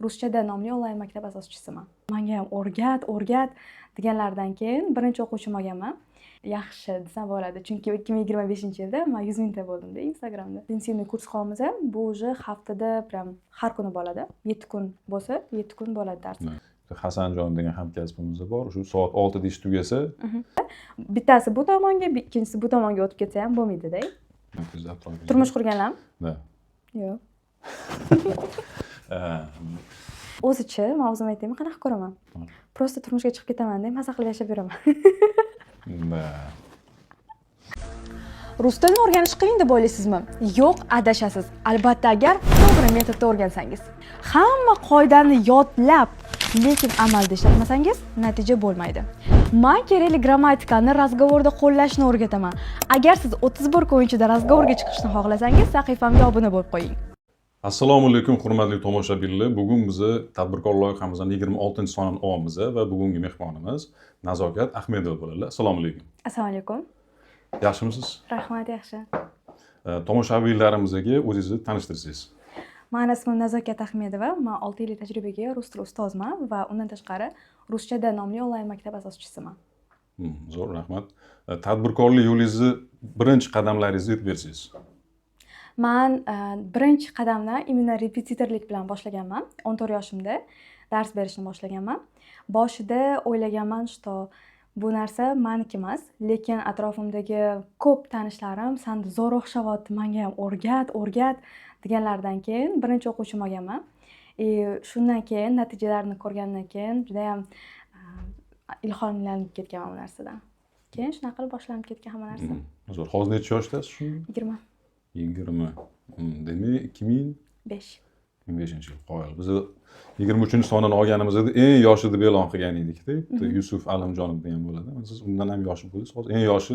Ruschada nomli onlayn maktab asoschisiman. Menga ham o'rgat deganlardan keyin birinchi o'quvchim olganman. Yaxshi desam bo'ladi, chunki 2025-yilda men 100 mingta bo'ldimda Instagramda. Intensivniy kurs qilamiz ham, bu уже haftada prям har kuni bo'ladi. 7 kun bo'lsa, 7 kun bo'ladi dars. Hasanjon degan hamkasbimiz bor. Shu soat 6 da ish tugasa, bittasi bu tomonga, ikkinchisi bu tomonga o'tib ketsa ham bo'lmaydi-da. Turmush qurganlarmi? Da. Yo'q. O'zichi, men o'zim aytaymi, qanaqa ko'raman? Prosta turmushga chiqib ketaman-da, maza qilib yashab yuraman. Rus tilini o'rganish qiyin deb o'ylaysizmi? Yo'q, adashasiz. Albatta, agar to'g'ri metodda o'rgansangiz. Hamma qoidani yodlab, lekin amalda ishlatmasangiz, natija bo'lmaydi. Men kerakli grammatikani razgovorda qo'llashni o'rgataman. Agar siz 31 kun ichida razgovorga chiqishni xohlasangiz, sahifamga obuna bo'lib qo'ying. Assalomu alaykum, hurmatli tomoshabinlar. Bugun biz tadbirkor loyihamizning 26-sonini olamiz va bugungi mehmonimiz Nazokat Ahmedova bo'ladilar. Assalomu alaykum. Assalomu alaykum. Yaxshimisiz? Rahmat, yaxshi. Tomoshabinlarimizga o'zingizni tanishtirsangiz. Mening ismim Nazokat Ahmedova. Men 6 yillik tajribaga rus tili ustoziman va undan tashqari Ruschada nomli onlayn maktab asoschisiman. Zo'r, rahmat. Tadbirkorlik yo'lingizni birinchi qadamlaringizni aytib bersangiz. Men birinchi qadamni imенно repetitorlik bilan boshlaganman. 14 yoshimda dars berishni boshlaganman. Boshida o'ylaganman, что bu narsa meniki emas, lekin atrofimdagi ko'p tanishlarim senda zo'r o'xshayapti, menga ham o'rgat deganlardan keyin birinchi o'quvchim olganman. Shundan keyin natijalarini ko'rgandan keyin juda ham ilhomlanib ketganman bu narsadan. Keyin shunaqa qilib boshlanib ketgan hamma narsa. Zo'r. Hozir necha yoshdasiz shu? 20. 20. Demak 2005 5. yil. Qoyil. Biz 23-sonini olganimizda eng yoshi deb e'lon qilgan edik-da. Yusuf Alimjonov degan bo'ladi. Siz undan ham yoshi bo'ldingiz. Hozir eng yoshi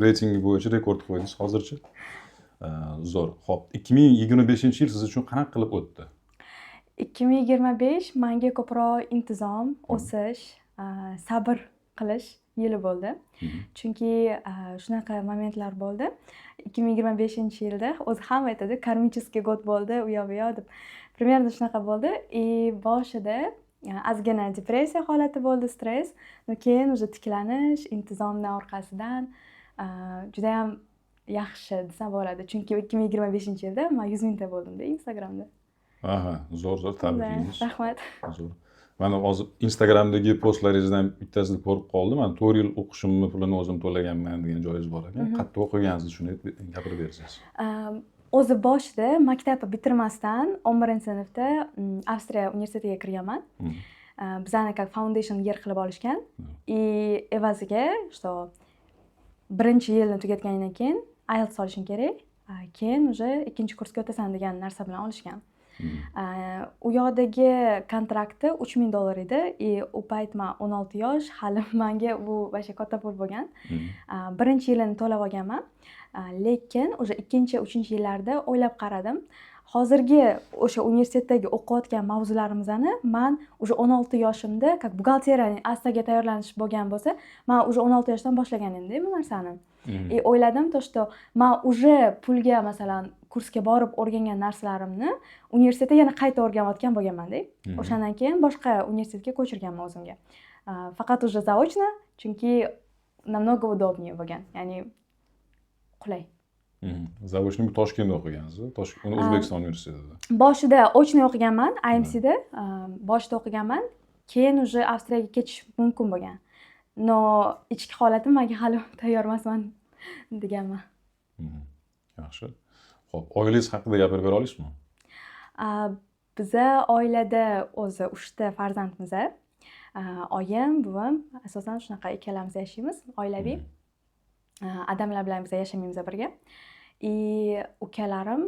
reytingi bo'yicha rekord qo'ydingiz hozircha. Zo'r. Xo'p, 2025-yil siz uchun qanaqa qilib o'tdi? 2025 menga ko'proq intizom, o'sish, sabr qilish yili bo'ldi. Chunki shunaqa momentlar bo'ldi. 2025-yilda o'zi hamma aytadi, karmicheskiy gод bo'ldi, u yoq bu yoq deb. Примерно shunaqa bo'ldi. Boshida ozgina depressiya holati bo'ldi, stress. Keyin уже tiklanish, intizomning orqasidan juda ham yaxshi desam bo'ladi. Chunki 2025-yilda men 100 mingta bo'ldimda Instagramda. Aha, zo'r, tabriklaymiz. Rahmat. Zo'r. Men hozir Instagramdagi postlaringizdan bittasini ko'rib qoldim. Men 4 yil o'qishimni pulini o'zim to'laganman degan joyingiz bor ekan. Qayerda o'qiganingizni shuni gapirib bersangiz. O'zi boshida maktabni bitirmasdan 11-sinfda Avstriya universitetiga kirganman. Bizani как foundation year qilib olishgan. Evaziga, что birinchi yilni tugatgandan keyin IELTS olishing kerak. Keyin уже ikkinchi kursga o'tasan degan narsa bilan olishgan. U yoqdagi kontrakti $3000 edi. U payt men 16 yosh, hali menga bu vasha katta pul bo'lgan. Birinchi yilini to'lab olganman. Lekin o'sha ikkinchi, 3-chi yillarda o'ylab qaradim. Hozirgi o'sha universitetdagi o'qiyotgan mavzularimizni men o'sha 16 yoshimda, как buxgalteriyaning astaga tayyorlanish bo'lgan bo'lsa, men o'sha 16 yoshdan boshlagan edim bu narsani. O'yladim, то что men уже pulga masalan kursga borib o'rgangan narsalarimni universitetda yana qayta o'rganayotgan bo'lganman-da. O'shandan keyin boshqa universitetga ko'chirganman o'zimga. Faqat уже заочно, chunki намного удобнее bo'lgan. Ya'ni qulay. Zaochni Toshkentda o'qigansiz, O'zbekiston universitetida. Boshida ochniy o'qiganman, IMC'da, boshida o'qiganman. Keyin уже Avstriyaga ketish mumkin bo'lgan. No, ichki holatim menga hali tayyor emasman deganman. Yaxshi. Xo'p, oilangiz haqida gapirib bera olasizmi? Biza oilada o'zi 3 ta farzandmiz. Oyim, buvim, asosan shunaqa ikkalamiz yashaymiz, oilaviy. Adamlar bilan biz yashamaymiz birga. Ukalarim,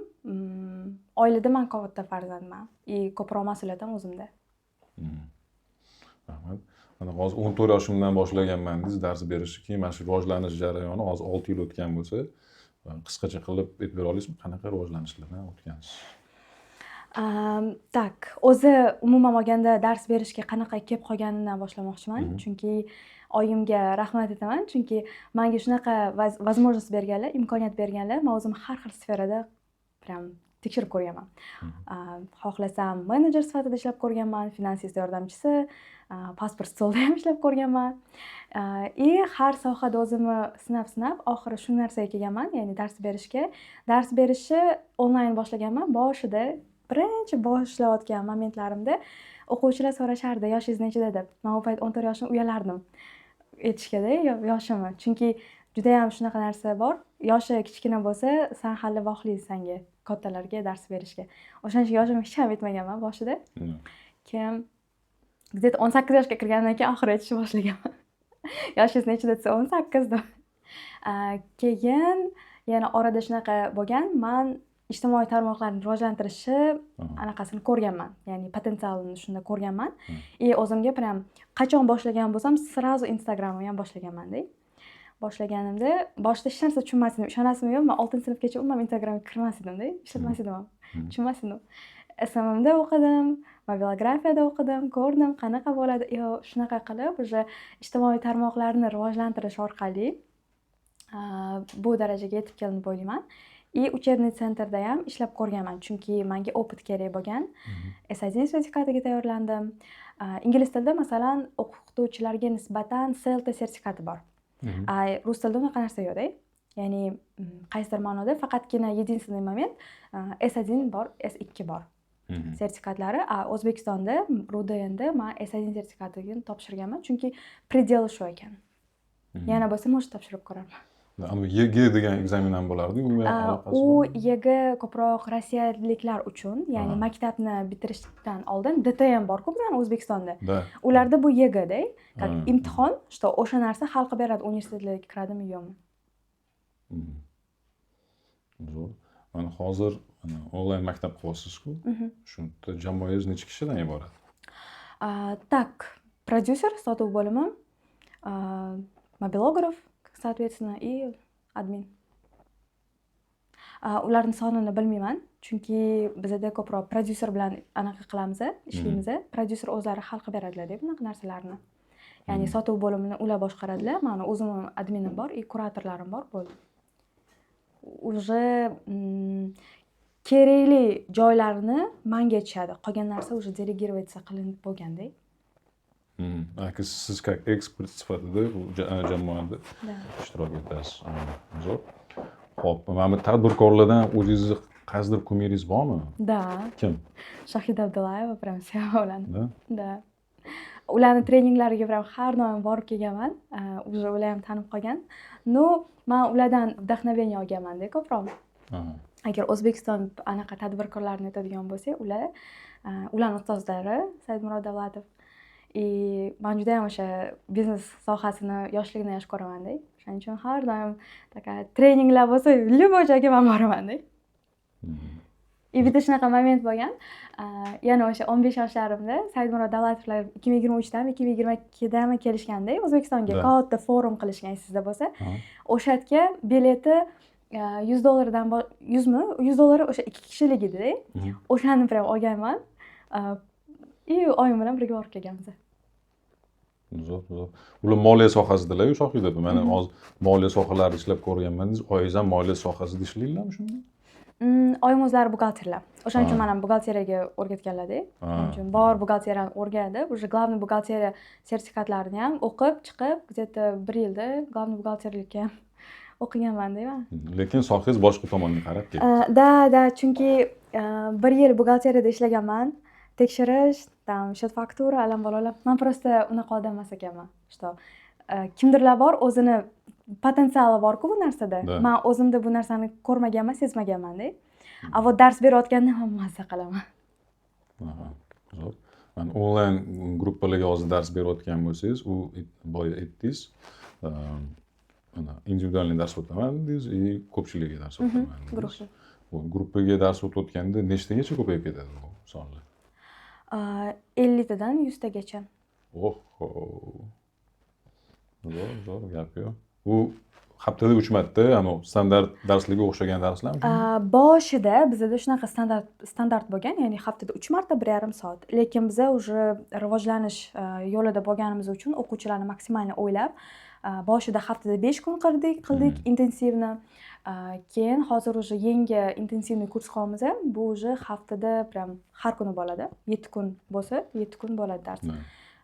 oilada men katta farzandman. Ko'proq mas'uliyatim o'zimda. Rahmat. Mana hozir 14 yoshimdan boshlaganman dedingiz dars berishni. Keyin mana shu rivojlanish jarayoni hozir 6 yil o'tgan bo'lsa, qisqacha qilib aytib bera olasizmi, qanaqa rivojlanishlardan o'tgansiz? Tak, o'zi umuman olganda dars berishga qanaqa kelib qolganimdan boshlamoqchiman. Chunki oyimga rahmat aytaman, chunki menga shunaqa возможность berganlar, imkoniyat berganlar. Men o'zim har xil sferada prям tekshirib ko'rganman. Xohlasam menejer sifatida ishlab ko'rganman, finansist yordamchisi, pasport stolda ham ishlab ko'rganman. Har sohada o'zimni sinab oxiri shu narsaga kelganman, ya'ni dars berishga. Dars berishni onlayn boshlaganman. Boshida birinchi boshlayotgan momentlarimda o'quvchilar so'rashardi, yoshingiz nechida deb. Men u payt 14 yoshim uyalardim aytishgada yoshimni. Chunki juda ham shunaqa narsa bor. Yoshi kichkina bo'lsa, sen hali vohlisan kattalarga dars berishga. O'shaning uchun yoshim hech ham yetmaganman boshida. Keyin где-то 18 yoshga kirgandan keyin oxiri aytishni boshlaganman. Yoshingiz nechida desa 18 deb. Keyin yana orada shunaqa bo'lgan. Men ijtimoiy tarmoqlarni rivojlantirishni anaqasini ko'rganman. Ya'ni potensialini shunda ko'rganman. O'zimga prям qachon boshlagan bo'lsam, srazu Instagramni ham boshlaganman-da. Boshlaganimda boshida hech narsa tushunmas edim. Ishonasizmi yo'q, men 6-sinfgacha umuman Instagramga kirmas edim-da, ishlatmas edim. Tushunmas edim. SMMda o'qidim, mobilografiyada o'qidim, ko'rdim qanaqa bo'ladi. Shunaqa qilib, o'sha ijtimoiy tarmoqlarni rivojlantirish orqali bu darajaga yetib keldim deb o'ylayman. Учебный centrda ham ishlab ko'rganman, chunki menga opit kerak bo'lgan. S1 sertifikatiga tayyorlandim. Ingliz tilida masalan o'qituvchilarga nisbatan CLT sertifikati bor. Rus tilida unaqa narsa yo'q-da. Ya'ni qaysidir ma'noda faqatgina единственный moment S1 bor, S2 bor. Sertifikatlari. O'zbekistonda RUDNda men S1 sertifikatini topshirganman, chunki predel shu ekan. Yana bo'lsa, может topshirib ko'raman. YG degan ekzamen ham bo'lardi-ku. U YG ko'proq rossiyaliklar uchun, ya'ni maktabni bitirishdan oldin DTM bor-ku bizning O'zbekistonda. Ularda bu YG-da, imtihon, что o'sha narsa hal qilib beradi, universitetlarga kiradimi yo'qmi. Zo'r. Mana hozir onlayn maktab qilyapsiz-ku. Shunda jamoangiz necha kishidan iborat? Так, prodyuser, sotuv bo'limi, mobilograf, соответственно, и admin. Ularning sonini bilmayman, chunki bizda ko'proq prodyuser bilan anaqa qilamiz, ishlaymiz. Prodyuser o'zlari hal qilib beradilar deb bunaqa narsalarni. Ya'ni sotuv bo'limini ular boshqaradilar. Meni o'zimning adminim bor, kuratorlarim bor bo'ldi. Уже kerakli joylarni menga aytishadi. Qolgan narsa уже delegirovatsiya qilinib bo'lganda. Siz как ekspert sifatida bu jamoada ishtirok etasiz. Zo'r. Xo'p, mana bu tadbirkorlardan o'zingizni qaysidir kumiringiz bormi? Da. Kim? Shahida Abdullayeva, prям sevib Da. Ularning treninglariga prям har doim borib kelganman. Уже ular ham tanib qolgan. Men ulardan vdохновение olganman-da ko'proq. Agar O'zbekiston anaqa tadbirkorlarni aytadigan bo'lsak, ularning ustozlari Saidmurod Davlatov. Men juda ham o'sha biznes sohasini yoshligimdan yaxshi ko'raman-da. Shuning uchun har doim treninglar bo'lsa, любой joyga men boraman-da. Bitta shunaqa moment bo'lgan. Yana o'sha 15 yoshlarimda Saidmurod Davlatovlar 2023dan 2022dami kelishganda O'zbekistonga katta forum qilishgan, esingizda bo'lsa, o'sha yerga bileti $100 $100 o'sha 2 kishilik edi-da. O'shani ham olganman. Oyim bilan birga borib kelganmiz. Zo'r. Ular moliya sohasidalar-ku Shohida. Mana hozir moliya sohalarida ishlab ko'rganman. Oyingiz ham moliya sohasida ishlaylarmi shunda? Oyim o'zlari buxgalterlar. O'shaning uchun men ham buxgalteriyaga o'rgatganlar-da. Shuning uchun bor buxgalteriyani o'rganib, уже главный buxgalteriya sertifikatlarini ham o'qib chiqib, где-то 1 yilda главный buxgalterlikka ham o'qiganman-da men. Lekin sohangiz boshqa tomonga qarab ketdi. Da, chunki 1 yil buxgalteriyada ishlaganman. Tekshirish, счет faktura, alam-balolar. Men prosta unaqa odam emas ekanman. Что kimdirlar bor, o'zini potensiali bor-ku bu narsada. Men o'zimda bu narsani ko'rmaganman, sezmaganman-da. Avval dars berayotganda ham mazza qilaman. Zo'r. Men onlayn gruppalarga hozir dars berayotgan bo'lsangiz, u boya aytdingiz, mana individualniy dars o'taman dedingiz, ko'pchilikga dars o'taman. Gruppaga dars o'tayotganda nechtagacha ko'payib ketadi bu sonlar? 50 tadan 100 tagacha. Zo'r gap-ku. U haftada 3 marta, standart darslarga o'xshagan darslarmi? Boshida bizda shunaqa standart bo'lgan, ya'ni haftada 3 marta 1,5 soat. Lekin biz уже rivojlanish yo'lida bo'lganimiz uchun o'quvchilarni maksimalni o'ylab boshida haftada 5 kun qildik intensivni. Keyin hozir уже yangi intensivniy kurs qilyapmiz. Bu уже haftada prям har kuni bo'ladi. 7 kun bo'lsa, 7 kun bo'ladi dars.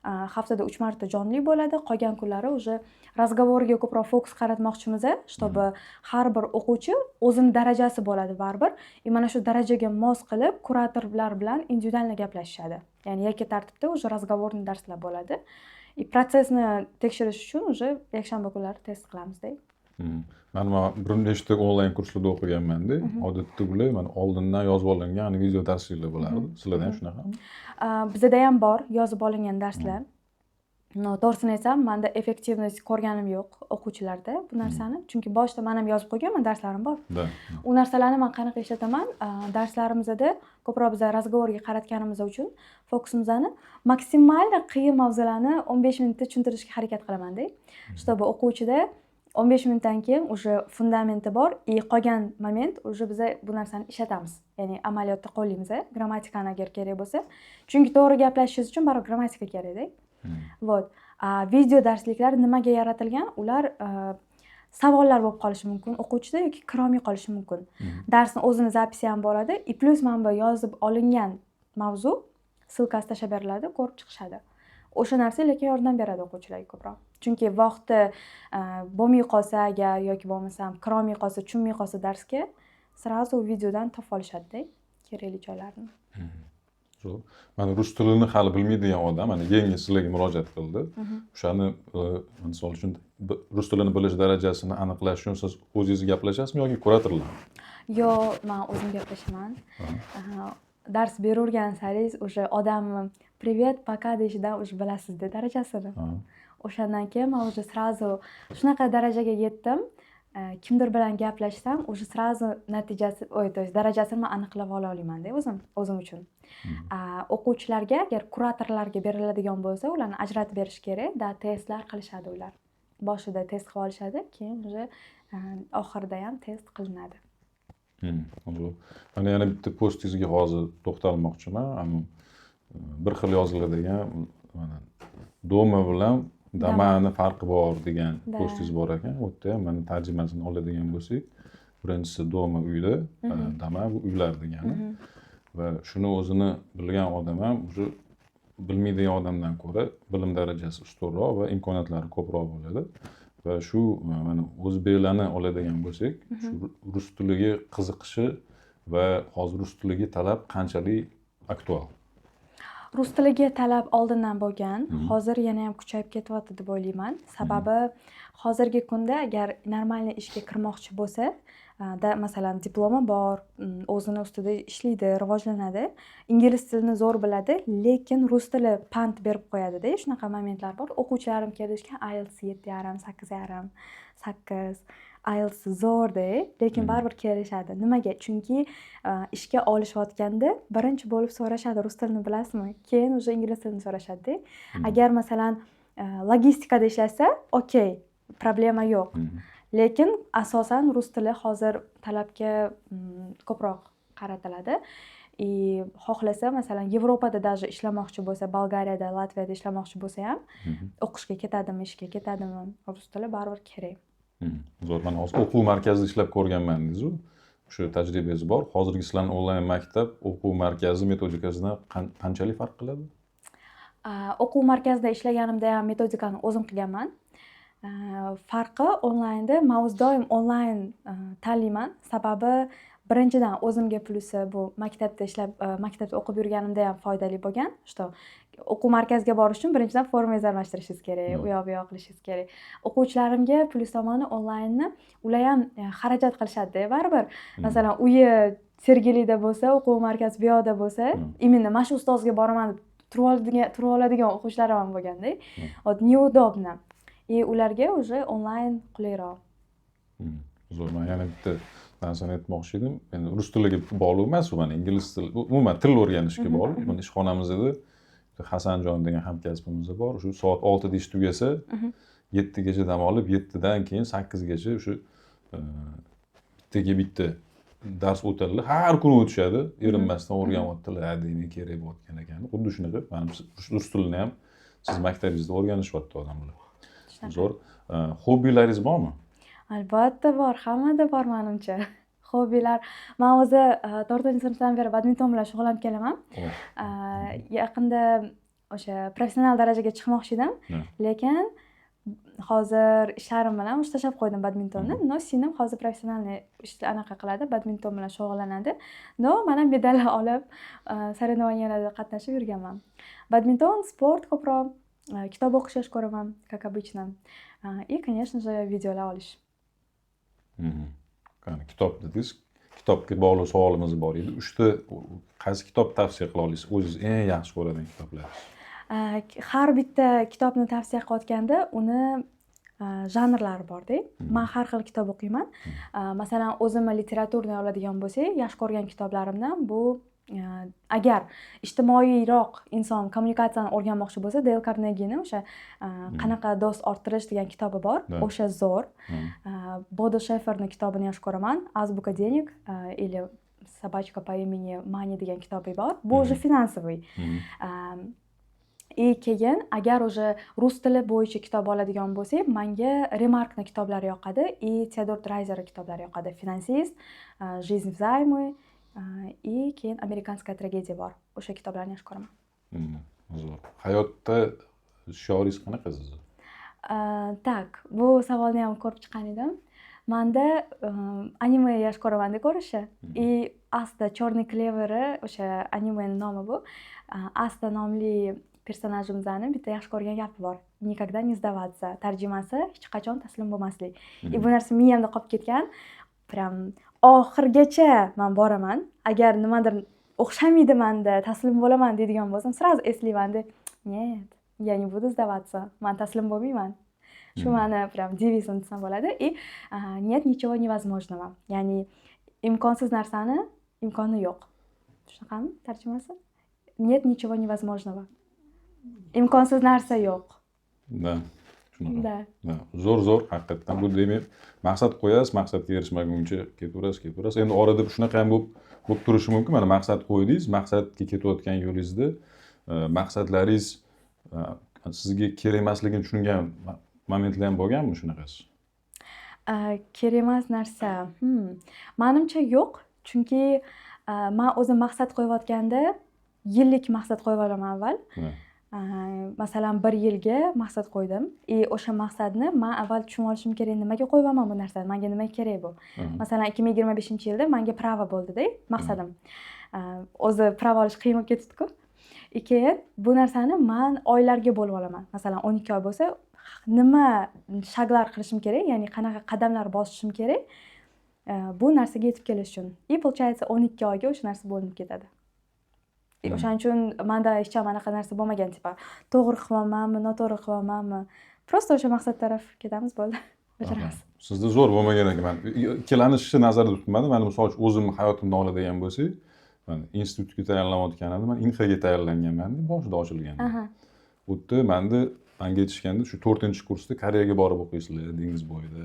Haftada 3 marta jonli bo'ladi. Qolgan kunlari уже razgovorga ko'proq fokus qaratmoqchimiz, чтобы har bir o'quvchi o'zini darajasi bo'ladi baribir. Mana shu darajaga mos qilib kuratorlar bilan individualni gaplashishadi. Ya'ni yakka tartibda уже razgovorni darslar bo'ladi. Protsessni tekshirish uchun уже yakshanba kunlari test qilamizda. Men bir nechta onlayn kurslarda o'qiganman-da. Odatda bular mana oldindan yozib olingan video darslar bo'lardi. Sizlarda ham shunaqami? Bizda ham bor yozib olingan darslar. No, to'g'risini aytsam, menda effektivность ko'rganim yo'q o'quvchilarda bu narsani. Chunki boshida men ham yozib qo'yganman, darslarim bor. U narsalarni men qanaqa ishlataman? Darslarimizda ko'proq biz razgovorga qaratganimiz uchun fokusimizni maksimal qiyin mavzularni 15 minutda tushuntirishga harakat qilaman-da. Чтобы o'quvchida 15 minutdan keyin уже fundamenti bor, qolgan moment уже biz bu narsani ishlatamiz. Ya'ni amaliyotda qo'llaymiz, grammatikani agar kerak bo'lsa. Chunki to'g'ri gaplashishingiz uchun baribir grammatika kerak-da. Вот. Video darsliklar nimaga yaratilgan? Ular savollar bo'lib qolishi mumkin o'quvchida yoki kirolmay qolishi mumkin. Darsning o'zini zapisi ham bo'ladi, plus mana bu yozib olingan mavzu ssilkasi tashlab beriladi, ko'rib chiqishadi. O'sha narsa lekin yordam beradi o'quvchilarga ko'proq. Chunki vaqti bo'lmay qolsa agar yoki bo'lmasam kirolmay qolsa, tushunmay qolsa darsga sразу videodan topib olishadi-da kerakli joylarni. Zo'r. Mana rus tilini hali bilmaydigan odam, mana yangi sizlarga murojaat qildi. O'shani misol uchun rus tilini bilish darajasini aniqlash uchun siz o'zingiz gaplashasizmi yoki kuratorlar? Yo'q, men o'zim gaplashaman. Dars beravergan saringiz o'sha odam "Привет, пока" deyishidan o'sha bilasizda darajasini. O'shandan keyin men o'sha sразу shunaqa darajaga yetdim. Kimdir bilan gaplashsam, o'sha sразу natijasi, то есть darajasini men aniqlab ola olaman-da o'zim uchun. O'quvchilarga agar kuratorlarga beriladigan bo'lsa, ularni ajratib berish kerak, testlar qilishadi ular. Boshida test qilib olishadi, keyin o'sha oxirida ham test qilinadi. Mana yana bitta postingizga hozir to'xtalmoqchiman. Bir xil yoziladigan mana doma bilan damani farqi bor degan postingiz bor ekan. U yerda ham mana tarjimasini oladigan bo'lsak, birinchisi doma uyda, dama bu uylar degani. Va shuni o'zini bilgan odam ham o'sha bilmaydigan odamdan ko'ra bilim darajasi ustunroq va imkoniyatlari ko'proq bo'ladi. Va shu mana o'zbeklarni oladigan bo'lsak, shu rus tiliga qiziqishi va hozir rus tiliga talab qanchalik aktual? Rus tiliga talab oldindan bo'lgan, hozir yana ham kuchayib ketyapti deb o'ylayman. Sababi hozirgi kunda agar normalniy ishga kirmoqchi bo'lsa, masalan diplomi bor, o'zini ustida ishlaydi, rivojlanadi, ingliz tilini zo'r biladi, lekin rus tili pand berib qo'yadi-da, shunaqa momentlar bor. O'quvchilarim kelishgan IELTS 7,5, 8,5, 8, IELTS zo'rda, lekin baribir kelishadi. Nimaga? Chunki ishga olishayotganda birinchi bo'lib so'rashadi, rus tilini bilasizmi? Keyin o'sha ingliz tilini so'rashadi-da. Agar masalan logistikada ishlasa, okey, problema yo'q. Lekin asosan rus tili hozir talabga ko'proq qaratiladi. Xohlasa masalan Yevropada даже ishlamoqchi bo'lsa, Bolgariyada, Latviyada ishlamoqchi bo'lsa ham, o'qishga ketadimi, ishga ketadimi, rus tili baribir kerak. Zo'r, men hozir o'quv markazida ishlab ko'rganman dedingiz-ku. Shu tajribangiz bor. Hozirgi sizlarning onlayn maktab o'quv markazi metodikasidan qanchalik farq qiladi? O'quv markazida ishlaganimda ham metodikani o'zim qilganman. Farqi onlaynda, men o'z doim onlayn tanlayman. Sababi birinchidan o'zimga plusi bu maktabda o'qib yurganimda ham foydali bo'lgan. Что o'quv markaziga borish uchun birinchidan formangizni almashtirishingiz kerak, u yoq bu yoq qilishingiz kerak. O'quvchilarimga plus tomoni onlaynni ular ham xarajat qilishadi baribir. Masalan, uyi Sergelida bo'lsa, o'quv markazi bu yoqda bo'lsa, именно mana shu ustozga boraman deb turib oladigan o'quvchilar ham bo'lganda, neudobno. Ularga уже onlayn qulayroq. Zo'r, men yana bitta narsani aytmoqchi edim. Endi rus tiliga bog'liq emas, bu mana ingliz tili, umuman til o'rganishga bog'liq. Mana ishxonamizda Hasanjon degan hamkasbimiz bor. Shu soat 6 da ish tugasa, 7 gacha dam olib, 7 dan keyin 8 gacha shu bittaga bitta dars o'tadi. Har kuni o'tishadi. Erinmasdan o'rganyaptilar, adimiy kerak bo'layotgan ekan. Xuddi shunaqa, mana rus tilini ham siz maktabingizda o'rganishyapti odamlar. Zo'r. Hobbilaringiz bormi? Albatta bor, hammada bor menimcha. Hobbilar. Men o'zi 4-sinfdan beri badminton bilan shug'ullanib kelaman. Yaqinda o'sha professional darajaga chiqmoqchi edim, lekin hozir ishlarim bilan tashlab qo'ydim badmintonni. No, singlim hozir professionalniy anaqa qiladi, badminton bilan shug'ullanadi. No, mana medal olib, соревнованияларда qatnashib yurganman. Badminton, sport ko'proq, kitob o'qish yosh ko'raman, как обычно. И, конечно же, videolar olish. Qani kitob dedingiz. Kitobga bog'liq savolimiz bor edi. 3 ta qaysi kitob tavsiya qila olasiz? O'zingiz eng yaxshi ko'radigan kitoblaringiz? Har bitta kitobni tavsiya qilayotganda uni janrlari bor-da. Men har xil kitob o'qiyman. Masalan, o'zimni literaturni oladigan bo'lsak, yaxshi ko'rgan kitoblarimdan bu agar ijtimoiyroq inson kommunikatsiyani o'rganmoqchi bo'lsa, Dale Carnegie'ni o'sha qanaqa do'st orttirish degan kitobi bor. O'sha zo'r. Bodo Sheferni kitobini yaxshi ko'raman. Azbuka денег или Собачка по имени Mani degan kitobi bor. Bu уже finansoviy. Keyin agar o'sha rus tili bo'yicha kitob oladigan bo'lsak, menga Remarkni kitoblari yoqadi, Theodor Dreiser kitoblari yoqadi. Finansist, Жизнь взаймы, keyin Amerikanskая tragediya bor. O'sha kitoblarni yaxshi ko'raman. Zo'r. Hayotda shioringiz qanaqa sizni? Tak, bu savolni ham ko'rib chiqqan edim. Menda anime yaxshi ko'raman deb ko'rishi. Asta Черный клевeri o'sha animening nomi bu. Asta nomli personajimizni bitta yaxshi ko'rgan gapi bor. Никогда не сдаваться. Tarjimasi hech qachon taslim bo'lmaslik. Bu narsa miyamda qolib ketgan. Prям oxirgacha men boraman. Agar nimadir o'xshamaydi menda, taslim bo'laman deydigan bo'lsam, сразу eslayman-da. Нет, я не буду сдаваться. Men taslim bo'lmayman. Shu meni prям devizim desam bo'ladi. Нет ничего невозможного. Ya'ni imkonsiz narsani imkoni yo'q. Shunaqami tarjimasi? Нет ничего невозможного. Imkonsiz narsa yo'q. Da. Shunaqa. Da. Zo'r, haqiqatdan bu demak, maqsad qo'yasiz, maqsadga erishmaguncha ketaverasiz. Endi orada shunaqa ham bo'lib turishi mumkin. Mana maqsad qo'ydingiz, maqsadga ketayotgan yo'lingizda maqsadlaringiz sizga kerak emasligini tushungan momentlar ham bo'lganmi shunaqasi? Kerak emas narsa. Menimcha yo'q, chunki men o'zim maqsad qo'yayotganda yillik maqsad qo'yib olaman avval. Masalan, 1 yilga maqsad qo'ydim. O'sha maqsadni men avval tushunib olishim kerak, nimaga qo'yibman bu narsani, menga nima kerak bu. Masalan, 2025-yilda menga prava bo'ldi-da, maqsadim. O'zi prava olish qiyin bo'lib ketdi-ku. Keyin bu narsani men oylarga bo'lib olaman. Masalan, 12 oy bo'lsa, nima shaglar qilishim kerak, ya'ni qanaqa qadamlar bosishim kerak bu narsaga yetib kelish uchun. Получается 12 oyga o'sha narsa bo'linib ketadi. O'shaning uchun menda hech ham anaqa narsa bo'lmagan, tipa to'g'ri qilyapmanmi, noto'g'ri qilyapmanmi. Prosta o'sha maqsad taraf ketamiz, bo'ldi. Bajaramiz. Sizda zo'r bo'lmagan ekan. Ikkilanishni nazarda tutmadim. Men misol uchun o'zimni hayotimni oladigan bo'lsak, men institutga tayyorlanayotgan edim. Men Inxaga tayyorlanganman, boshida ochilgan. U yerda menga aytishganda shu 4-kursda Koreyaga borib o'qiysizlar, dengiz bo'yida,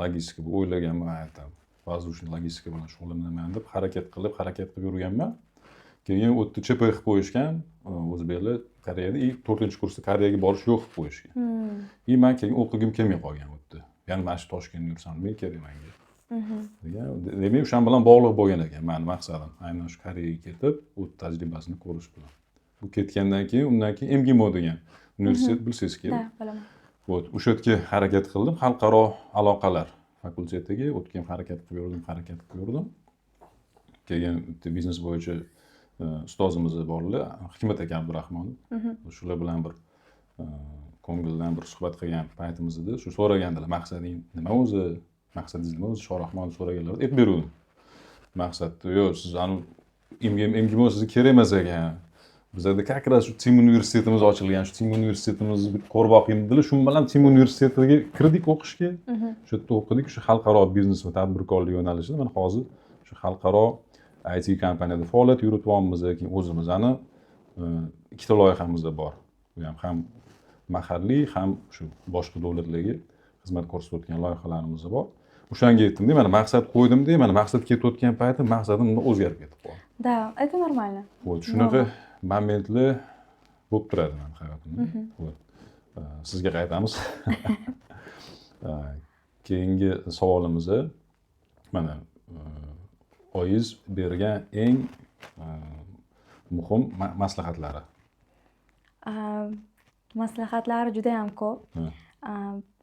logistika bu o'ylaganman aytam. Воздушный logistika bilan shug'ullanaman deb harakat qilib yurganman. Keyin u yerda ЧП qilib qo'yishgan, o'zbeklar Koreyada 4-kursda Koreyaga borish yo'q qilib qo'yishgan. Men keyin o'qigim kelmay qolgan u yerda. Ya'ni mana shu Toshkentda yursam, men kerak menga. Demak, o'shan bilan bog'liq bo'lgan ekan mening maqsadim. Aynan shu Koreyaga ketib, u tajribasini ko'rish bilan. Bu ketgandan keyin, undan keyin MGIMO degan universitet bilsangiz kerak. Ha, bilaman. O'sha yerga harakat qildim, xalqaro aloqalar fakultetiga o'tgan harakat qilib yurdim. Keyin biznes bo'yicha ustozimiz borlar, Hikmat aka Abdurahmonov. Shular bilan bir ko'ngildan bir suhbat qilgan paytimizda shu so'ragandilar, maqsading nima o'zi? Maqsadingiz nima o'zi? Shohraxmon so'raganlar, aytib berdim. Maqsadni, yo'q, siz MGIMO sizga kerak emas ekan. Bizda как раз shu Tim universitetimiz ochilgan, shu Tim universitetimizni ko'rib boqing dedilar. Shu bilan Tim universitetiga kirdik o'qishga. Shu yerda o'qidik, shu xalqaro biznes va tadbirkorlik yo'nalishida. Men hozir shu xalqaro IT kompaniyada faoliyat yurityapmiz, keyin o'zimizni ikkita loyihamiz bor. Bu ham mahalliy, ham shu boshqa davlatlarga xizmat ko'rsatayotgan loyihalarimiz bor. O'shanga yetdim-da, mana maqsad qo'ydim-da, mana maqsad ketayotgan paytim maqsadim o'zgarib ketib qoldi. Да, это нормально. Shunaqa momentlar bo'lib turadi men hayotimda. Sizga qaytamiz. Keyingi savolimiz mana oyiz bergan eng muhim maslahatlari. Maslahatlari juda ham ko'p.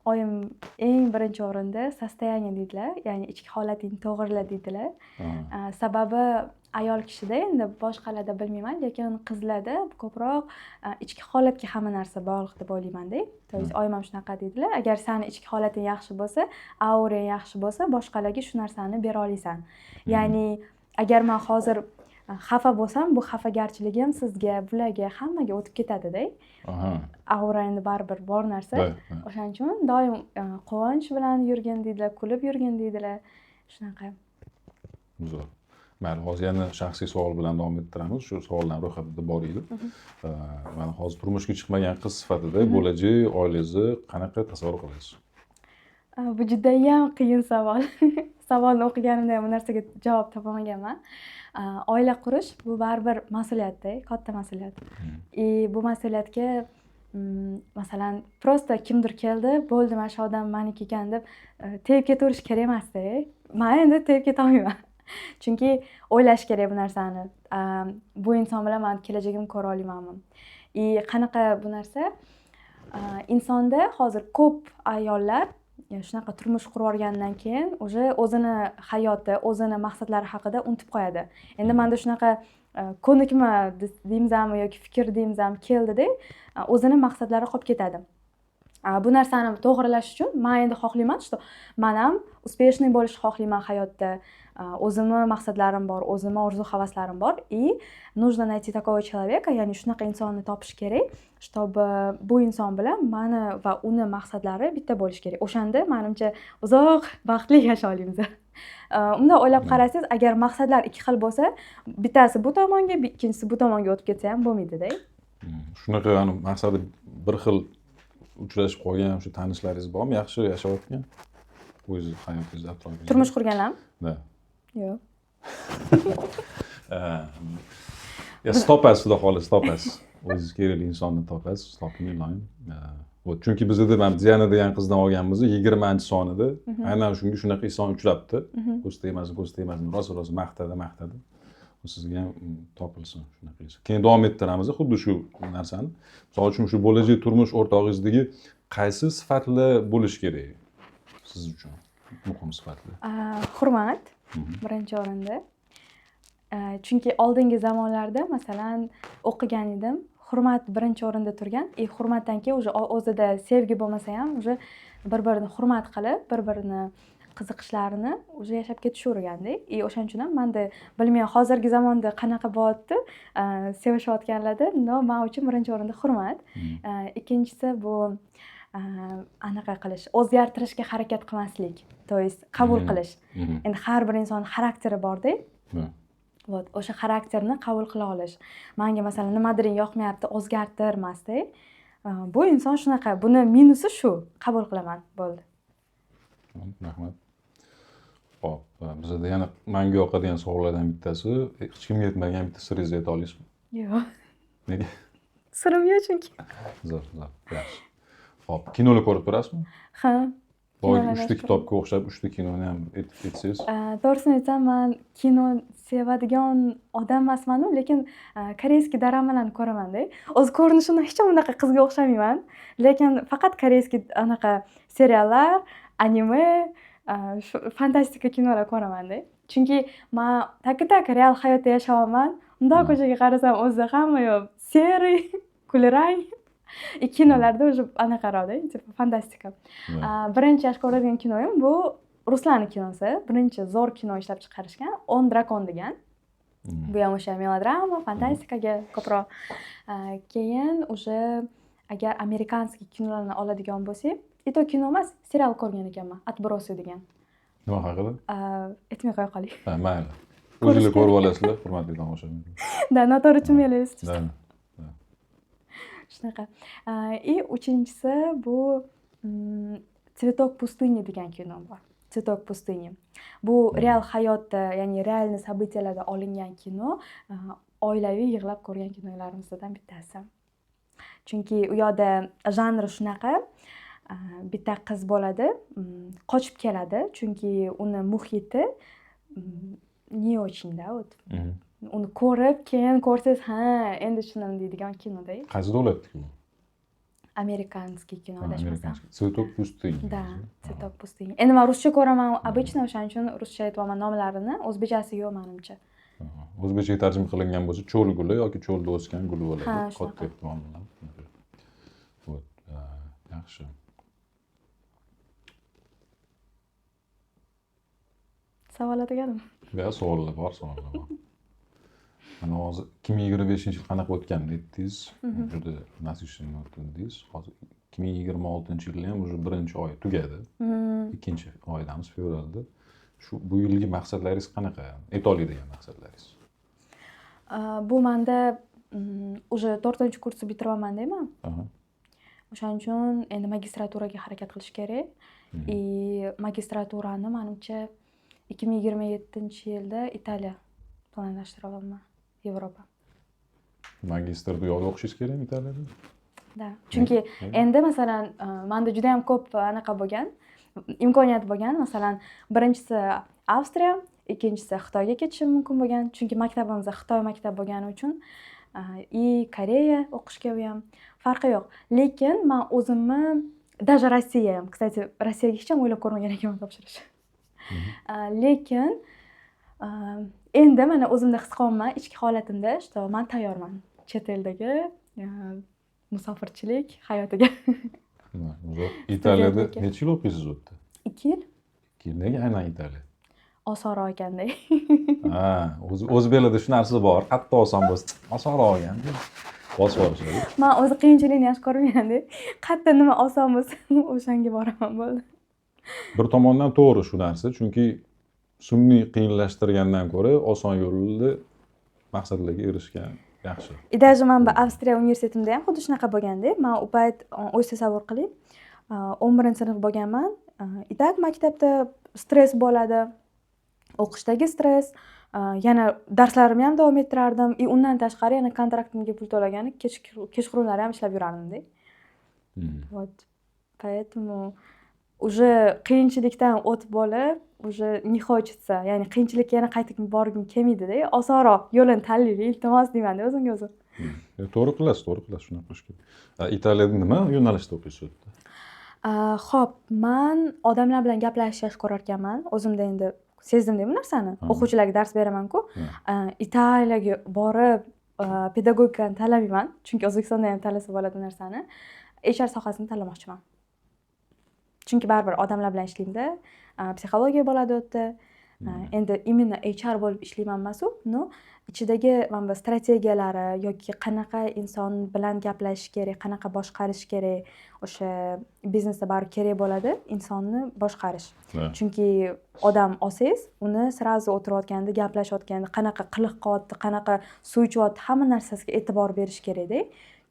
Oyim eng birinchi o'rinda состояние deydilar, ya'ni ichki holatingni to'g'rila deydilar. Sababi ayol kishida, endi boshqalarda bilmayman, lekin qizlarda ko'proq ichki holatga hamma narsa bog'liq deb o'ylayman-da. To есть oyim ham shunaqa deydilar. Agar seni ichki holating yaxshi bo'lsa, aurang yaxshi bo'lsa, boshqalarga shu narsani bera olasan. Ya'ni agar men hozir xafa bo'lsam, bu xafagarchiligim sizga, bularga, hammaga o'tib ketadi-da. Aura endi baribir bor narsa. O'shaning uchun doim quvonch bilan yurgin deydilar, kulib yurgin deydilar. Shunaqa. Zo'r. Mayli, hozir yana shaxsiy savol bilan davom ettiramiz. Shu savollar ro'yxatida bor edi. Mana hozir turmushga chiqmagan qiz sifatida bo'lajak oilangizni qanaqa tasavvur qilasiz? Bu juda ham qiyin savol. Savolni o'qiganimda ham bu narsaga javob topolmaganman. Oila qurish bu baribir mas'uliyat-da, katta mas'uliyat. Bu mas'uliyatga masalan, prosta kimdir keldi, bo'ldi, mana shu odam meniki ekan deb tegib ketaverish kerak emas-da. Men endi tegib keta olmayman. Chunki o'ylash kerak bu narsani. Bu inson bilan men kelajagimni ko'ra olamanmi? Qanaqa bu narsa? Insonda hozir ko'p ayollar shunaqa turmush qurib olgandan keyin уже o'zini hayoti, o'zini maqsadlari haqida unutib qo'yadi. Endi menda shunaqa ko'nikma deymizmi yoki fikr deymizmi keldi-da, o'zini maqsadlari qolib ketadi. Bu narsani to'g'rilash uchun men endi xohlayman, что men ham успешный bo'lishni xohlayman hayotda. O'zimni maqsadlarim bor, o'zimni orzu-havaslarim bor. Нужно найти такого человека, ya'ni shunaqa insonni topish kerak, чтобы bu inson bilan meni va uni maqsadlari bitta bo'lishi kerak. O'shanda menimcha uzoq baxtli yashay olamiz. Unda o'ylab qarasangiz, agar maqsadlar ikki xil bo'lsa, bittasi bu tomonga, ikkinchisi bu tomonga o'tib ketsa ham bo'lmaydi-da. Shunaqa maqsadi bir xil uchrashib qolgan shu tanishlaringiz bormi? Yaxshi yashayotgan? O'z hayotingizda, atrofingizda. Turmush qurganlarmi? Da. Yo'q. Topasiz, xudo xohlasa topasiz. O'zingiz kerakli insonni topasiz, toping iloyim. Chunki bizda ham Diana degan qizdan olganmiz, 20-sonida aynan shunga shunaqa inson uchrabdi. Ko'z tegmasin, rosa maqtadi. Sizga ham topilsin shunaqa. Keyin davom ettiramiz xuddi shu narsani. Misol uchun shu bo'lajak turmush o'rtog'ingizdagi qaysi sifatlar bo'lishi kerak siz uchun? Muhim sifatlar. Hurmat birinchi o'rinda. Chunki oldingi zamonlarda masalan o'qigan edim, hurmat birinchi o'rinda turgan. Hurmatdan keyin уже o'zida sevgi bo'lmasa ham уже bir-birini hurmat qilib, bir-birini qiziqishlarini уже yashab ketishaverganda. O'shaning uchun ham menda bilmayman hozirgi zamonda qanaqa bo'lyapti, sevishayotganlarda, men uchun birinchi o'rinda hurmat. Ikkinchisi bu anaqa qilish, o'zgartirishga harakat qilmaslik, to есть qabul qilish. Endi har bir inson xarakteri bor-da. O'sha xarakterni qabul qila olish. Menga masalan nimadir yoqmayapti, o'zgartirmasda. Bu inson shunaqa, buni minusi shu, qabul qilaman, bo'ldi. Rahmat. Xo'p, bizda yana menga yoqadigan savollardan bittasi, hech kimga aytmagan bitta siringizni ayta olasizmi? Yo'q. Nega? Sirim yo'q chunki. Zo'r, yaxshi. Xo'p, kinolar ko'rib turasizmi? Ha. Boyagi 3 ta kitobga o'xshab 3 ta kinoni ham aytsangiz. To'g'risini aytsam, men kino sevadigan odam emasman, lekin koreyskiy dramalarni ko'raman-da. O'z ko'rinishimdan hech unaqa qizga o'xshamayman, lekin faqat koreyskiy anaqa seriallar, anime, fantastika kinolar ko'raman-da. Chunki men tak real hayotda yashayapman. Unda ko'chaga qarasam o'zi hamma yo'q seri, kulrang. Kinolarda уже anaqaroqda, fantastika. Birinchi yaxshi ko'radigan kinoyim bu Ruslanning kinosi. Birinchi zo'r kino ishlab chiqarishgan, 10 drakon degan. Bu ham o'sha melodrama, fantastikaga ko'proq. Keyin уже agar amerikanskiy kinolarni oladigan bo'lsak, это kino emas, serial ko'rgan ekanman, Отбросы degan. Nima haqida? Aytmay qo'ya qoling. Mayli. O'zingizlar ko'rib olasizlar, hurmatli tomoshabinlar. Da, noto'g'ri tushunmaysiz. Da. Shunaqa. Uchinchisi bu Цветок пустыни degan kino bor. Цветок пустыни. Bu real hayotda, ya'ni real событияlarda olingan kino, oilaviy yig'lab ko'rgan kinolarimizdan bittasi. Chunki u yoqda janri shunaqa. Bitta qiz bo'ladi, qochib keladi, chunki uni muhiti не очень-da. Uni ko'rib, keyin ko'rsangiz, ha, endi tushunaman deydigan kinoda. Qaysi davlatniki bu? Amerikanskiy kino adashmasam. Цветок пустыни. Да, цветок пустыни. Endi men ruscha ko'raman, обычно o'shaning uchun ruscha aytyapman nomlarini, o'zbekchasi yo'q menimcha. O'zbekchaga tarjima qilingan bo'lsa, cho'l guli yoki cho'lda o'sgan gul bo'ladi. Ha, Katta ehtimol bilan. Yaxshi. Savol ataganmi? Savollar bor. Mana hozir 2025-yil qanaqa o'tgan dedingiz? Juda nasishdan o'tdi dedingiz. Hozir 2026-yilni ham уже birinchi oy tugadi. Ikkinchi oydamiz, fevralda. Bu yilgi maqsadlaringiz qanaqa? Aytolay degan maqsadlaringiz. Bu menda уже 4-kursni bitiraman deyman. O'shaning uchun endi magistraturaga harakat qilish kerak. Magistraturani menimcha 2027-yilda Italiya planlashtira olaman. Yevropa. Magistrda u yoqda o'qishingiz kerakmi Italiyada? Da. Chunki endi masalan menda juda ham ko'p anaqa bo'lgan, imkoniyat bo'lgan. Masalan, birinchisi Avstriya, ikkinchisi Xitoyga ketishim mumkin bo'lgan. Chunki maktabimizda Xitoy maktabi bo'lgani uchun Koreya o'qishga ham farqi yo'q. Lekin men o'zimni даже Rossiya ham, kстати, Rossiyaga hech ham o'ylab ko'rmagan ekanman topshirish. Lekin endi mana o'zimda his qilaman, ichki holatimda, что men tayyorman chet eldagi musofirchilik hayotiga. Italiyada necha yil o'qiysiz o'tdi? 2 yil. 2 yil. Nega aynan Italiya? Osonroq ekanda. O'zbeklarda shu narsa bor. Qattiq oson bo'lsa, osonroq ekan. Bosib olishadi. Men o'zi qiyinchilikni yaxshi ko'rmayman-da. Qayerda nima oson bo'lsa, o'shanga boraman bo'ldi. Bir tomondan to'g'ri shu narsa, chunki sun'iy qiyinlashtirgandan ko'ra oson yo'lda maqsadlarga erishgan yaxshi. Даже men bu Avstriya universitetimda ham xuddi shunaqa bo'lganda, men u payt o'zingiz tasavvur qiling, 11-sinf bo'lganman. Itak maktabda stress bo'ladi, o'qishdagi stress, yana darslarimni ham davom ettirardim. Undan tashqari yana kontraktimga pul to'lagani kechqurunlar ham ishlab yurardim-da. Вот. Поэтому уже qiyinchilikdan o'tib bo'lib, уже не хочется, ya'ni qiyinchilikka yana qaytib borgim kelmaydi-da. Osonroq yo'lini tanlaylik, iltimos deyman-da o'zimga o'zim. To'g'ri qilasiz, shunaqa qilish kerak. Italiyada nima yo'nalishda o'qiysiz? Xo'p, men odamlar bilan gaplashishni yaxshi ko'rar ekanman. O'zimda endi sezdim-da bu narsani. O'quvchilarga dars beraman-ku. Italiyaga borib pedagogikani tanlamayman, chunki O'zbekistonda ham tanlasa bo'ladi bu narsani. HR sohasini tanlamoqchiman. Chunki baribir odamlar bilan ishlayman-da, psixologiya bo'ladi u yerda. Endi именно HR bo'lib ishlayman emas-u, no, ichidagi mana bu strategiyalari yoki qanaqa inson bilan gaplashish kerak, qanaqa boshqarish kerak, o'sha biznesda baribir kerak bo'ladi insonni boshqarish. Chunki odam olsangiz, uni sразу o'tirayotganda, gaplashayotganda qanaqa qiliq qilyapti, qanaqa suv ichyapti, hamma narsasiga e'tibor berish kerak-da.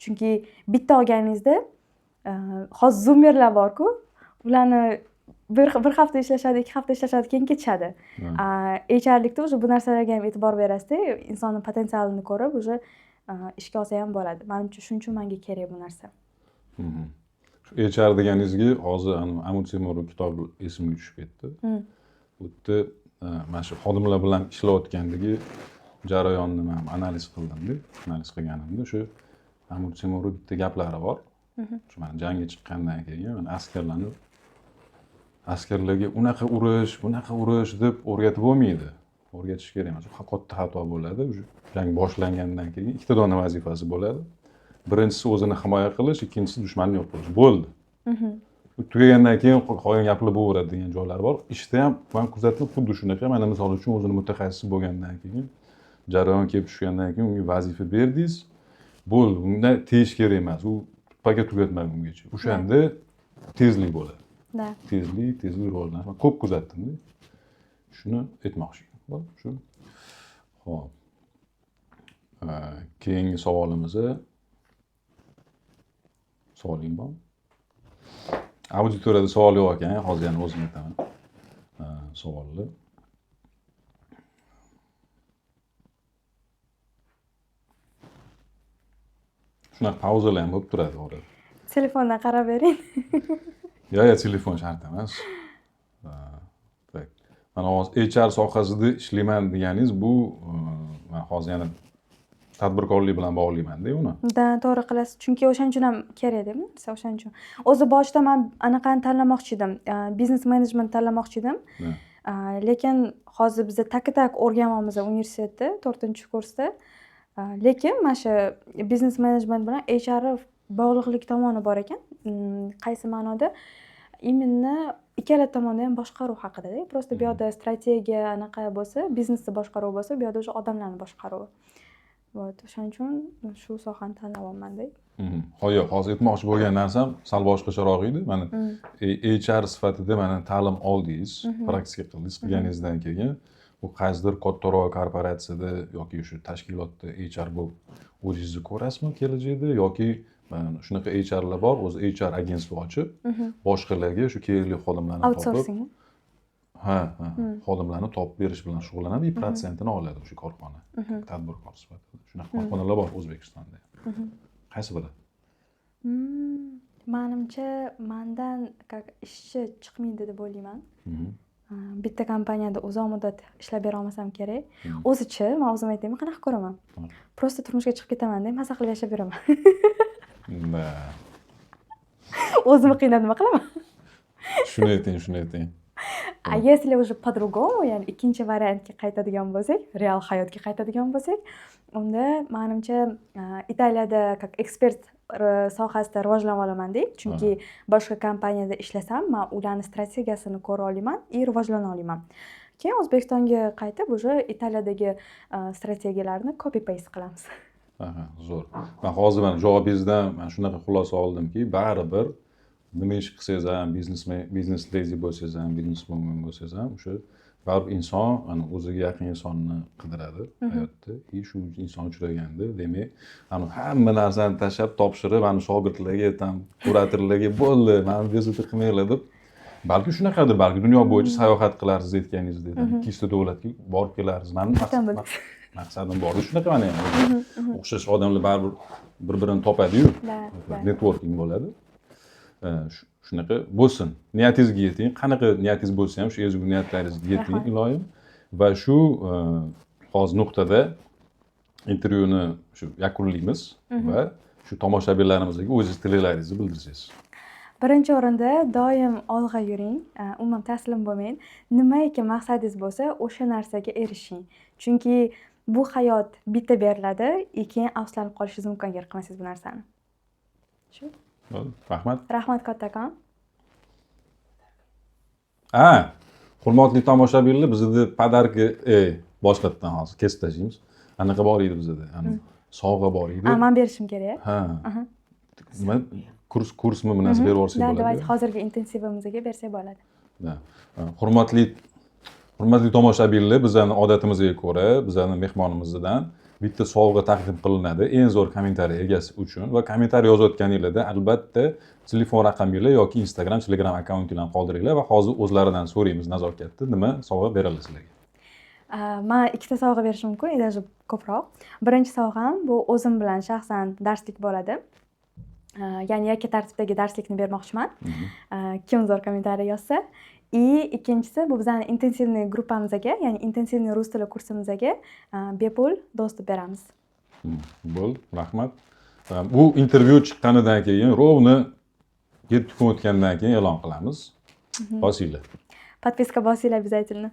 Chunki bitta olganingizda hozir zoomerlar bor-ku, ularni bir hafta ishlashadi, 2 hafta ishlashadi, keyin ketishadi. HRlikda o'sha bu narsalarga ham e'tibor berasiz-da, insonning potensialini ko'rib, o'sha ishga olsa ham bo'ladi. Menimcha shuning uchun menga kerak bu narsa. HR deganingizga hozir Amir Temurov kitobi esimga tushib ketdi. Bu yerda mana shu xodimlar bilan ishlayotgandagi jarayonni men analiz qildim-da. Analiz qilganimda shu Amir Temurov bitta gaplari bor. Shu mana jangga chiqqandan keyin askarlarga unaqa urush deb o'rgatib bo'lmaydi. O'rgatish kerak emas. Katta xato bo'ladi. Jang boshlangandan keyin ikkita dona vazifasi bo'ladi. Birinchisi o'zini himoya qilish, ikkinchisi dushmanni yo'q qilish. Bo'ldi. Tugagandan keyin qolgan gaplar bo'laveradi degan joylar bor. Ishda ham men kuzatdim, xuddi shunaqa. Mana misol uchun o'zini mutaxassis bo'lgandan keyin, jarayon kelib tushgandan keyin unga vazifa berdingiz. Bo'ldi. Unda tegish kerak emas. U paket tugatmagan ungacha. O'shanda tezlik bo'ladi. Da. Tezlik rivojlanish. Men ko'p kuzatdim-da. Shuni aytmoqchi edim. Shu. Xo'p. Keyingi savolimiz savoling bormi? Auditoriyada savol yo'q ekan, hozir yana o'zim aytaman. Savolni. shunaqa pauzalar ham bo'lib turadi orada. Telefondan qarab bering. Yo, telefon shart emas. Tak. Mana hozir HR sohasida ishlayman deganingiz bu men hozir yana tadbirkorlik bilan bog'layman-da uni. To'g'ri qilasiz. Chunki o'shaning uchun ham kerak-da, o'shaning uchun. O'zi boshida men anaqani tanlamoqchi edim. Biznes menejment tanlamoqchi edim. Lekin hozir biz tak o'rganyapmiz universitetda 4-kursda. Lekin mana shu biznes menejment bilan HR bog'liqlik tomoni bor ekan. Qaysi ma'noda? Именно ikkala tomonda ham boshqaruv haqida-da. Просто bu yerda strategiya anaqa bo'lsa, biznesni boshqaruv bo'lsa, bu yerda o'sha odamlarni boshqaruvi. O'shaning uchun shu sohani tanlayapman-da. Ho'p, hozir aytmoqchi bo'lgan narsam sal boshqacharoq edi. Mana HR sifatida mana ta'lim oldingiz, praktika qildingiz, qilganingizdan keyin bu qaysidir kattaroq korporatsiyada yoki shu tashkilotda HR bo'lib o'zingizni ko'rasizmi kelajakda yoki shunaqa HRlar bor, o'zi HR agentство ochib, boshqalarga shu kerakli xodimlarni topib, Outsourcing. xodimlarni topib berish bilan shug'ullanadi, protsentini oladi o'sha korxona. Tadbirkor sifatida. Shunaqa korxonalar bor O'zbekistonda. Qaysi biri? Menimcha mendan ishchi chiqmaydi deb o'ylayman. Bitta kompaniyada uzoq muddat ishlab bera olmasam kerak. O'zichi, men o'zim aytaymi, qanaqa ko'raman? Просто turmushga chiqib ketaman-da, maza qilib yashab beraman. O'zimni qiynab nima qilaman? Shuni ayting. А если уже по-другому, ya'ni ikkinchi variantga qaytadigan bo'lsak, real hayotga qaytadigan bo'lsak, unda menimcha Italiyada как ekspert sohasida rivojlanib olaman-da. Chunki boshqa kompaniyada ishlasam, men ularning strategiyasini ko'ra olaman va rivojlana olaman. Keyin O'zbekistonga qaytib, уже Italiyadagi strategiyalarni copy paste qilamiz. Zo'r. Men hozir mana javobingizdan men shunaqa xulosa oldimki, baribir nima ish qilsangiz ham, biznes lady bo'lsangiz ham, bizneswoman bo'lsangiz ham, o'sha baribir inson ana o'ziga yaqin insonni qidiradi hayotda. Shu inson uchraganda, demak, ana hamma narsani tashlab topshirib, ana shogirdlarga aytam, kuratorlarga bo'ldi, meni bezovta qilmanglar deb. Balki shunaqadir, balki dunyo bo'yicha sayohat qilarsiz aytganingizdek, ikkita davlatga borib kelarsiz. Meni maqsadim bor. Shunaqa mana o'xshash odamlar baribir bir-birini topadi-yu. Networking bo'ladi. Shunaqa bo'lsin. Niyatingizga yeting. Qanaqa niyatingiz bo'lsa ham shu ezgu niyatlaringizga yeting, iloyim. Va shu hozir nuqtada intervyuni shu yakunlaymiz va shu tomoshabinlarimizga o'zingiz tilaklaringizni bildirsangiz. Birinchi o'rinda doim olg'a yuring, umuman taslim bo'lmang. Nimaiki maqsadingiz bo'lsa, o'sha narsaga erishing. Chunki bu hayot bitta beriladi, keyin afsuslanib qolishingiz mumkin agar qilmasangiz bu narsani. Shu. Rahmat. Rahmat kattakon. Hurmatli tomoshabinlar, bizda podarka boshqatdan hozir kesib tashlaymiz. Anaqa bor edi bizda. Sovg'a bor edi. Men berishim kerak. Nima kursmi bu narsa berib yuborsak bo'ladi. Davайте hozirgi intensivimizga bersak bo'ladi. Hurmatli tomoshabinlar, bizning odatimizga ko'ra, bizning mehmonimizdan bitta sovg'a taqdim qilinadi eng zo'r kommentariy egasi uchun va kommentariy yozayotganingizda albatta telefon raqamingizni yoki Instagram, Telegram akkauntingizni qoldiringlar va hozir o'zlaridan so'raymiz nazokatda nima sovg'a beradi sizlarga. Men ikkita sovg'a berishim mumkin, даже ko'proq. Birinchi sovg'am bu o'zim bilan shaxsan darslik bo'ladi. Ya'ni yakka tartibdagi darslikni bermoqchiman. Kim zo'r kommentariy yozsa. Ikkinchisi bu bizning intensivniy gruppamizga, ya'ni intensivniy rus tili kursimizga bepul dostуп beramiz. Bo'ldi, rahmat. Bu intervyu chiqqanidan keyin, rovni 7 kun o'tgandan keyin e'lon qilamiz. Bosinglar. Подписка bosinglar обязательно.